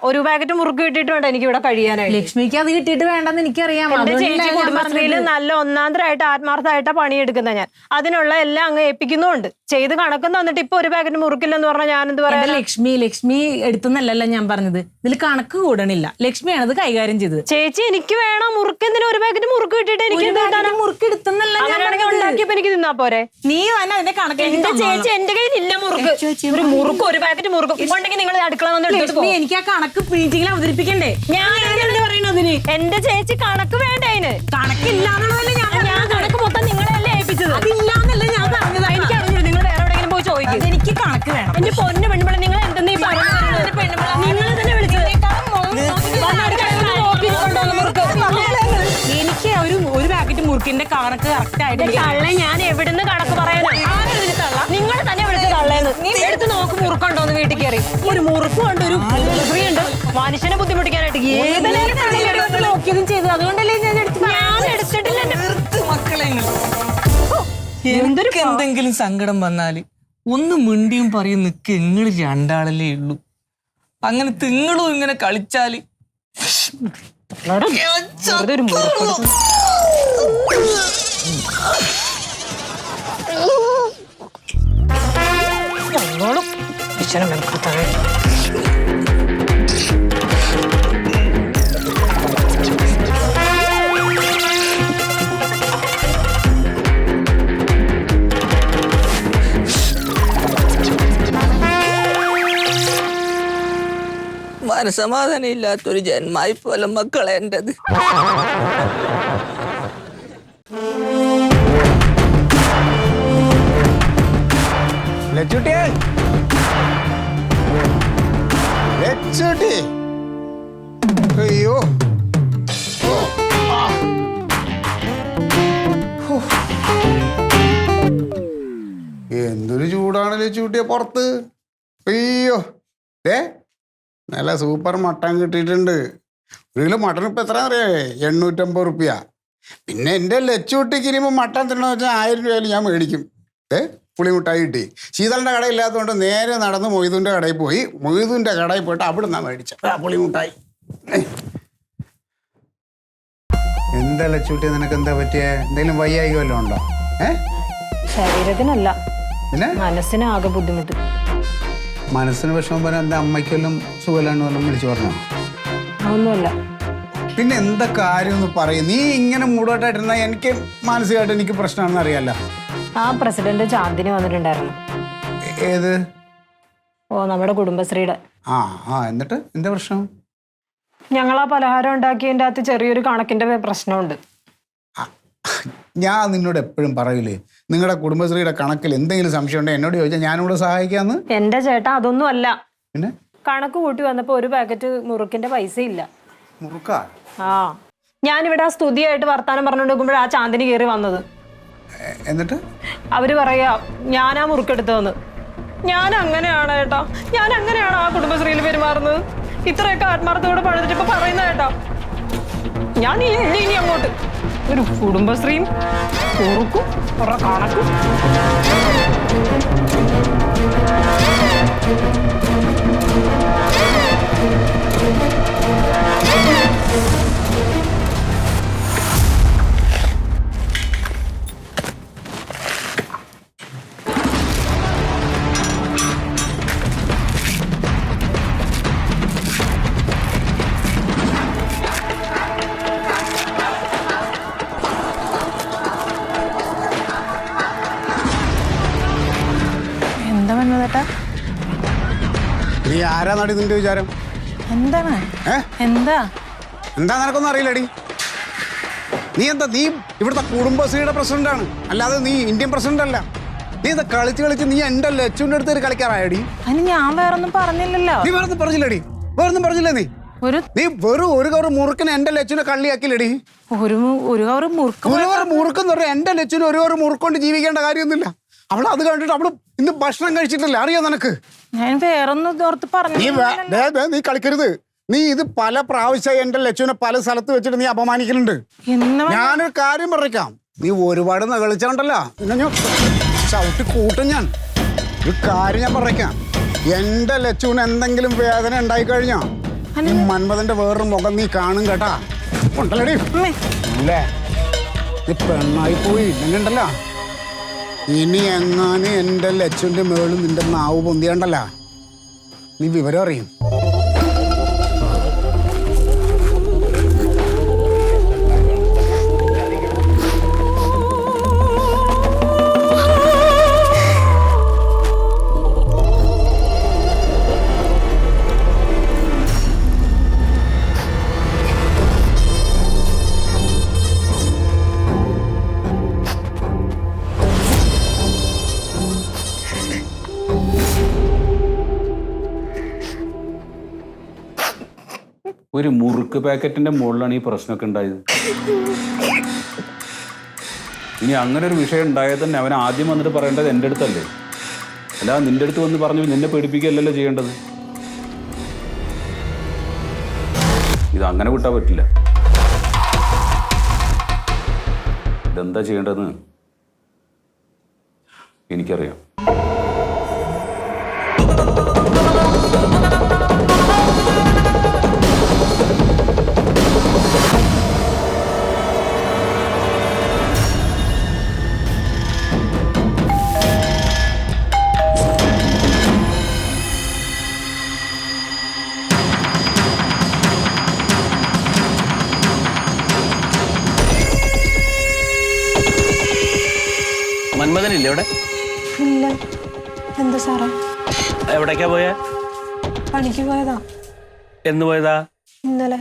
ഒരു പാക്കറ്റ് മുറുക്ക് കിട്ടിയിട്ട് വേണ്ട എനിക്ക് ഇവിടെ കഴിയാനായി. ലക്ഷ്മിക്ക് അത് കിട്ടിയിട്ട് വേണ്ടെന്ന് എനിക്കറിയാം. ചേച്ചി കുടുംബശ്രീയിൽ നല്ല ഒന്നാന്തരമായിട്ട് ആത്മാർത്ഥമായിട്ടാ പണിയെടുക്കുന്ന ഞാൻ. അതിനുള്ള എല്ലാം അങ്ങ് ഏൽപ്പിക്കുന്നുണ്ട്. ചെയ്ത് കണക്കും തന്നിട്ട് ഇപ്പൊ ഒരു പാക്കറ്റ് മുറുക്കില്ലെന്ന് പറഞ്ഞാൽ ഞാൻ എന്ത് പറയാ? ലക്ഷ്മി എടുത്തുന്നല്ലല്ലോ ഞാൻ പറഞ്ഞത്. ഇതിൽ കണക്ക് കൂടണില്ല. ലക്ഷ്മിയാണ് അത് കൈകാര്യം ചെയ്തത്. ചേച്ചി എനിക്ക് വേണം മുറുക്ക്. എന്തിനും ഒരു പാക്കറ്റ് മുറുക്ക് കിട്ടിയിട്ട് എനിക്ക് മുറുക്ക് എടുത്തുന്നല്ല ഉണ്ടാക്കിയപ്പോ എനിക്ക് തിന്നാ പോരെ? നീ തന്നെ അതിന്റെ കണക്ക്. എന്റെ ചേച്ചി എന്റെ കയ്യിൽ ഇല്ല മുറുക്ക്. ഒരു മുറുക്ക് ഒരു പാക്കറ്റ് മുറുക്ക് ഉണ്ടെങ്കിൽ നിങ്ങൾ അടുക്കള വന്ന് എനിക്ക് ആ കണക്ക് മീറ്റിംഗിൽ അവതരിപ്പിക്കണ്ടേ? ഞാൻ എന്താ പറയുന്നതിന്? എന്റെ ചേച്ചി കണക്ക് വേണ്ട. അതിന് കണക്കില്ലാന്നുള്ളതല്ലേ ഞാൻ കണക്ക് മൊത്തം നിങ്ങളെല്ലാം ഏൽപ്പിച്ചത്. അതില്ലാന്നല്ല ഞാൻ പറഞ്ഞത്. എനിക്ക് അറിഞ്ഞു നിങ്ങൾ വേറെ എവിടെയെങ്കിലും പോയി ചോദിക്കും. എനിക്ക് കണക്ക് വേണം. എന്റെ പൊന്നു പെണ്ണുമ്പോൾ നിങ്ങൾ എന്തെന്ന് ഈ പറയുന്നത്? നിങ്ങൾ തന്നെ വിളിച്ചത്. എനിക്ക് ഒരു പാക്കറ്റ് മുറുക്കിന്റെ കണക്ക് കറക്റ്റ് ആയിട്ട് തള്ളേ. ഞാൻ എവിടുന്ന് കണക്ക് പറയാനാ? നിങ്ങൾ തന്നെ വിളിച്ച തള്ളേന്ന്. എടുത്ത് നോക്ക് മുറുക്കുണ്ടോന്ന് വീട്ടിൽ കയറി. ഒരു മുറുക്കും ഉണ്ട്, ഒരു ഫ്രീ ഉണ്ട്. മനുഷ്യനെ ബുദ്ധിമുട്ടിക്കാനായിട്ട് നോക്കിയതും ചെയ്തു. അതുകൊണ്ടല്ലേ ഞാൻ എടുത്തിട്ടില്ല. മക്കളെ എന്തെങ്കിലും സങ്കടം വന്നാല് ഒന്ന് മിണ്ടിയും പറയും നിക്ക്. നിങ്ങൾ രണ്ടാളല്ലേ ഉള്ളൂ. അങ്ങനെ തിങ്ങളും ഇങ്ങനെ കളിച്ചാല് ഒരു മുറുക്ക് മനസമാധാനം ഇല്ലാത്തൊരു ജന്മായി പോലെ മക്കളെ എന്റത്. അയ്യോ എന്തൊരു ചൂടാണ് ലച്ചൂട്ടിയെ പുറത്ത്. അയ്യോ നല്ല സൂപ്പർ മട്ടൻ കിട്ടിയിട്ടുണ്ട്. ഒരു കിലോ മട്ടൻ ഇപ്പം എത്ര അറിയാവേ? 850 റുപ്യ. പിന്നെ എൻ്റെ ലച്ചൂട്ടിക്ക് ഇനിയിപ്പോൾ മട്ടൻ തിന്നണമെന്ന് വെച്ചാൽ 1000 രൂപയിൽ ഞാൻ മേടിക്കും. പുളിമുട്ടായി കിട്ടി. ശീതളിൻ്റെ കടയില്ലാത്തതുകൊണ്ട് നേരെ നടന്ന് മൊയ്തുൻ്റെ കടയിൽ പോയി. മൊയ്തുൻ്റെ കടയിൽ പോയിട്ട് അവിടെ നിന്നാണ് മേടിച്ച പുളിമുട്ടായി. എന്താ ലച്ചൂട്ടി, നിനക്ക് എന്താ പറ്റിയ? എന്തെങ്കിലും വയ്യായിക വല്ലതും ഉണ്ടോ? ശരീരത്തിനല്ല, പിന്നെ മനസ്സിനാകെ ബുദ്ധിമുട്ട്. മനസ്സിന് വിഷമം പോലെ എന്താ അമ്മയ്ക്കെല്ലാം സുഖമില്ലാണ്ട് വല്ലതും വിളിച്ചു പറഞ്ഞോ? ഒന്നുമല്ല. പിന്നെ എന്താ കാര്യം ഒന്ന് പറയും. നീ ഇങ്ങനെ മൂടോട്ടായിട്ടിരുന്ന എനിക്ക് മാനസികമായിട്ട് എനിക്ക് പ്രശ്നമാണെന്ന് അറിയാലോ. ആ പ്രസിഡന്റ് ചാന്ദിനി വന്നിട്ടുണ്ടായിരുന്നു. ഏത്? നമ്മുടെ കുടുംബശ്രീയുടെ. എന്നിട്ട് എന്താ പ്രശ്നം? ഞങ്ങൾ ആ പലഹാരം ഉണ്ടാക്കിയതിൻ്റെ അകത്ത് ചെറിയൊരു കണക്കിന്റെ പ്രശ്നമുണ്ട്. ഞാൻ നിന്നോട് എപ്പോഴും പറയൂലേ, നിങ്ങളുടെ കുടുംബശ്രീയുടെ കണക്കിൽ എന്തെങ്കിലും സംശയം ഉണ്ടെങ്കിൽ എന്നോട് ചോദിച്ചാൽ ഞാനിവിടെ സഹായിക്കാന്ന്. എന്റെ ചേട്ടാ അതൊന്നും അല്ല. പിന്നെ കണക്ക് കൂട്ടി വന്നപ്പോ ഒരു പാക്കറ്റ് മുറുക്കിന്റെ പൈസ ഇല്ല. മുറുക്കാ? ഞാനിവിടെ ആ സ്തുതിയായിട്ട് വർത്താനം പറഞ്ഞുകൊണ്ടിരിക്കുമ്പോഴാ ആ ചാന്ദിനി കയറി വന്നത്. എന്നിട്ട് അവര് പറയാ ഞാനാ മുറുക്കെടുത്തതെന്ന്. ഞാൻ അങ്ങനെയാണ് ഏട്ടാ, ഞാൻ അങ്ങനെയാണ് ആ കുടുംബശ്രീയിൽ പെരുമാറുന്നത്. ഇത്രയൊക്കെ ആത്മാർത്ഥത്തോടെ പണിതിട്ട് ഇപ്പൊ പറയുന്ന കേട്ടോ. ഞാൻ ഇനി അങ്ങോട്ട് ഒരു കുടുംബശ്രീയും കുറുക്കും കുറെ കണക്കും. നീ ആരാ നടി? നിന്റെ വിചാരം എന്താണ്? എന്താ നിനക്കൊന്നും അറിയില്ലടി. നീ ഇവിടുത്തെ കുടുംബശ്രീയുടെ പ്രസിഡന്റാണ്, അല്ലാതെ നീ ഇന്ത്യൻ പ്രസിഡന്റ് അല്ല. നീ എന്താ കളിച്ച് നീ എന്റെ ലച്ചുവിന്റെ അടുത്ത് കളിക്കാറായടി. അതിന് ഞാൻ വേറൊന്നും പറഞ്ഞില്ലല്ലോ. നീ വേറൊന്നും പറഞ്ഞില്ലടി. വേറൊന്നും പറഞ്ഞില്ലേ നീ? നീ വെറും ഒരു കവർ മുറുക്കിന് എന്റെ ലച്ചുവിനെ കള്ളിയാക്കില്ലടി. ഒരു കവർ മുറുക്കെന്ന് പറഞ്ഞാൽ എന്റെ ലച്ചുവിന് ഒരു കവർ മുറുക്കൊണ്ട് ജീവിക്കേണ്ട കാര്യമൊന്നുമില്ല. അവള് അത് കണ്ടിട്ട് അവള് ഇന്ന് ഭക്ഷണം കഴിച്ചിട്ടില്ല. അറിയോ നിനക്ക്? ഞാൻ വേറൊന്നും ഓർത്ത് പറഞ്ഞു. നീ കളിക്കരുത്. നീ ഇത് പല പ്രാവശ്യമായി എന്റെ ലച്ചുവിനെ പല സ്ഥലത്ത് വെച്ചിട്ട് നീ അപമാനിക്കലുണ്ട്. ഞാനൊരു കാര്യം പറയാം. നീ ഒരുപാട് കളിച്ചോണ്ടല്ലോ പിന്നെ ഞാൻ ചവിട്ടി കൂട്ടും. ഞാൻ ഒരു കാര്യം ഞാൻ പറയാം. എന്റെ ലച്ചുവിന് എന്തെങ്കിലും വേദന ഉണ്ടായിക്കഴിഞ്ഞാ ഈ മന്മഥന്റെ വേറൊരു മുഖം നീ കാണും കേട്ടാ. ഉണ്ടല്ലടി അല്ലേ നീ പെണ്ണായി പോയി ഇല്ലെങ്കിണ്ടല്ല ഇനി എങ്ങാനും എൻ്റെ ലച്ചുവിൻ്റെ മേളും നിന്റെ നാവ് പൊന്തിയാണ്ടല്ല നീ വിവരം അറിയും. ഒരു മുറുക്ക് പാക്കറ്റിന്റെ മുകളിലാണ് ഈ പ്രശ്നമൊക്കെ ഉണ്ടായത്. ഇനി അങ്ങനെ ഒരു വിഷയം ഉണ്ടായത് തന്നെ അവൻ ആദ്യം വന്നിട്ട് പറയേണ്ടത് എൻ്റെ അടുത്തല്ലേ, അല്ലാതെ നിന്റെ അടുത്ത് വന്ന് പറഞ്ഞു നിന്നെ പേടിപ്പിക്കുകയല്ലല്ലോ ചെയ്യേണ്ടത്. ഇത് അങ്ങനെ വിട്ടാൻ പറ്റില്ല. ഇതെന്താ ചെയ്യേണ്ടതെന്ന് എനിക്കറിയാം. മന്മഥനില്ലേ ഇവിടെ? ഇല്ല. എന്താ സാറേ? എവിടേക്കാ പോയേ? പണിക്ക് പോയതാ. എന്ന് പോയതാ? ഇന്നലെ.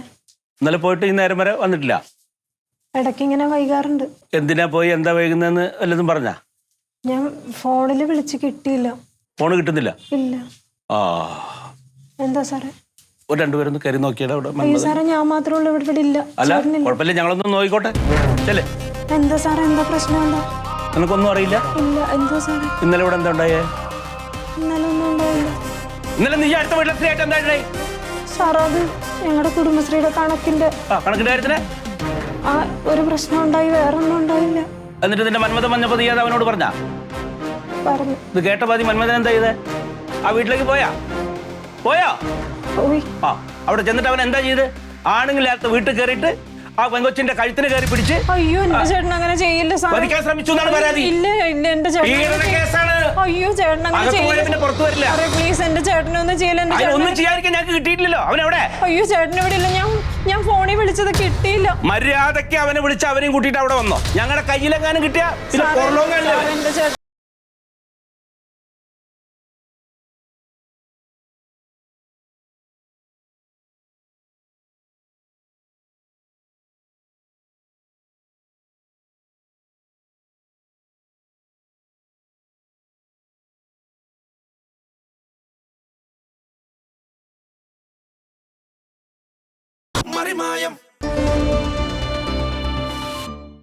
ഇന്നലെ പോയിട്ട് ഈ നേരം വരെ വന്നിട്ടില്ല? ഇടയ്ക്ക് ഇങ്ങനെ വൈകാറുണ്ട്. എന്തിനാ പോയി, എന്താ വൈകുന്നതെന്ന് വല്ലതും പറഞ്ഞാ? ഞാൻ ഫോണിൽ വിളിച്ച് കിട്ടിയില്ല. ഫോണ് കിട്ടുന്നില്ല? ഇല്ല. ആ, എന്താ സാറേ? ഒരു രണ്ടുപേരൊന്ന് കയറി നോക്കിയാ ഇവിടെ? അയ്യോ സാറേ, ഞാൻ മാത്രമേ ഉള്ളൂ ഇവിടെ ഇല്ല. അല്ല കുഴപ്പമില്ല, ഞങ്ങളൊന്ന് നോക്കിക്കോട്ടെ. ചെല്ലേ. എന്താ സാറേ, എന്താ പ്രശ്നം? എന്താ? നിനക്കൊന്നും അറിയില്ല? ഇല്ല. എന്താ സാറേ? ഇന്നലെ ഇവിടെ എന്താ ഉണ്ടായേ? ഇന്നലെ ഒന്നും ഉണ്ടായില്ല. ഇന്നലെ നീ അടുത്ത വീട്ടിലെത്തിയായിട്ട് എന്താ ഉണ്ടായി? സാറേ, അത് ഞങ്ങളുടെ കുടുംബശ്രീയുടെ കണക്കിന്റെ കാര്യത്തിന് ആ ഒരു പ്രശ്നം ഉണ്ടായി, വേറെ ഒന്നും ഉണ്ടായില്ല. എന്നിട്ട് നിന്റെ മന്മഥൻ വന്നപ്പോ നീ അത് അവനോട് പറഞ്ഞാ? പറഞ്ഞു. ഇത് കേട്ട പാതി മന്മഥൻ എന്താ ചെയ്തേ? ആ വീട്ടിലേക്ക് പോയാ? പോയി. ആ, അവിടെ ചെന്നിട്ട് അവൻ എന്താ ചെയ്ത്? ആണുങ്ങളില്ലാത്ത വീട്ടിൽ കയറിയിട്ട് ആ പെങ്കൊച്ചിന്റെ കഴുത്തിന് കയറി പിടിച്ച്. അയ്യോ, എന്റെ ചേട്ടൻ അങ്ങനെ ചെയ്യില്ല സാർ. വധിക്കാൻ ശ്രമിച്ചു എന്നാണ് പരാതി. ഇല്ല ഇല്ല, എന്റെ ചേട്ടൻ. കേസാണ്. അയ്യോ, ചേട്ടൻ അങ്ങനെ ചെയ്യില്ല. പുറത്തു വരില്ല. പ്ലീസ്, എന്റെ ചേട്ടനൊന്നും ചെയ്യില്ല. ഒന്നും ചെയ്യാതിരിക്കാൻ ഞങ്ങൾക്ക് കിട്ടിയിട്ടില്ലല്ലോ. അവനെവിടെ? അയ്യോ, ചേട്ടൻ ഇവിടെ ഇല്ല. ഞാൻ ഫോണിൽ വിളിച്ചത് കിട്ടിയില്ല. മര്യാദയ്ക്ക് അവനെ വിളിച്ച് അവനെയും കൂട്ടിയിട്ട് അവിടെ വന്നോ. ഞങ്ങളുടെ കയ്യിലെങ്ങാനും കിട്ടിയാ എന്റെ ചേട്ടൻ. Marimayam.